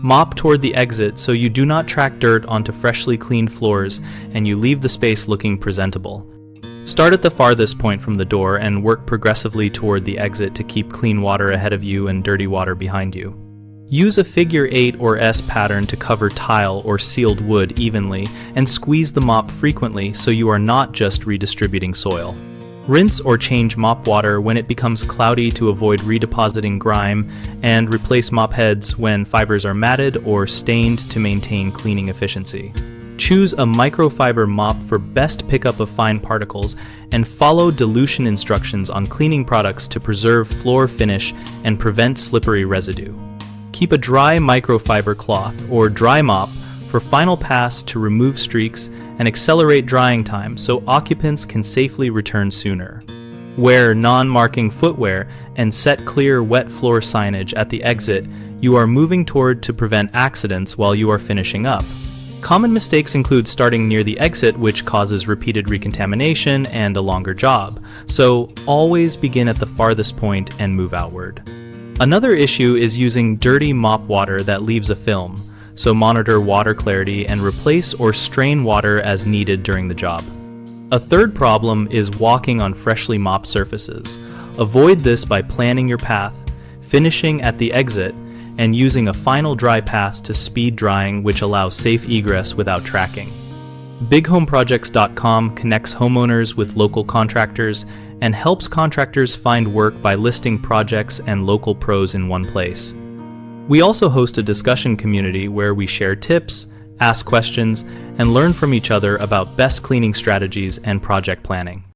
Mop toward the exit so you do not track dirt onto freshly cleaned floors and you leave the space looking presentable. Start at the farthest point from the door and work progressively toward the exit to keep clean water ahead of you and dirty water behind you. Use a figure 8 or S pattern to cover tile or sealed wood evenly and squeeze the mop frequently so you are not just redistributing soil. Rinse or change mop water when it becomes cloudy to avoid redepositing grime, and replace mop heads when fibers are matted or stained to maintain cleaning efficiency. Choose a microfiber mop for best pickup of fine particles and follow dilution instructions on cleaning products to preserve floor finish and prevent slippery residue. Keep a dry microfiber cloth or dry mop for final pass to remove streaks and accelerate drying time so occupants can safely return sooner. Wear non-marking footwear and set clear wet floor signage at the exit you are moving toward to prevent accidents while you are finishing up. Common mistakes include starting near the exit, which causes repeated recontamination and a longer job, so always begin at the farthest point and move outward. Another issue is using dirty mop water that leaves a film, so monitor water clarity and replace or strain water as needed during the job. A third problem is walking on freshly mopped surfaces. Avoid this by planning your path, finishing at the exit, and using a final dry pass to speed drying, which allows safe egress without tracking. BigHomeProjects.com connects homeowners with local contractors and helps contractors find work by listing projects and local pros in one place. We also host a discussion community where we share tips, ask questions, and learn from each other about best cleaning strategies and project planning.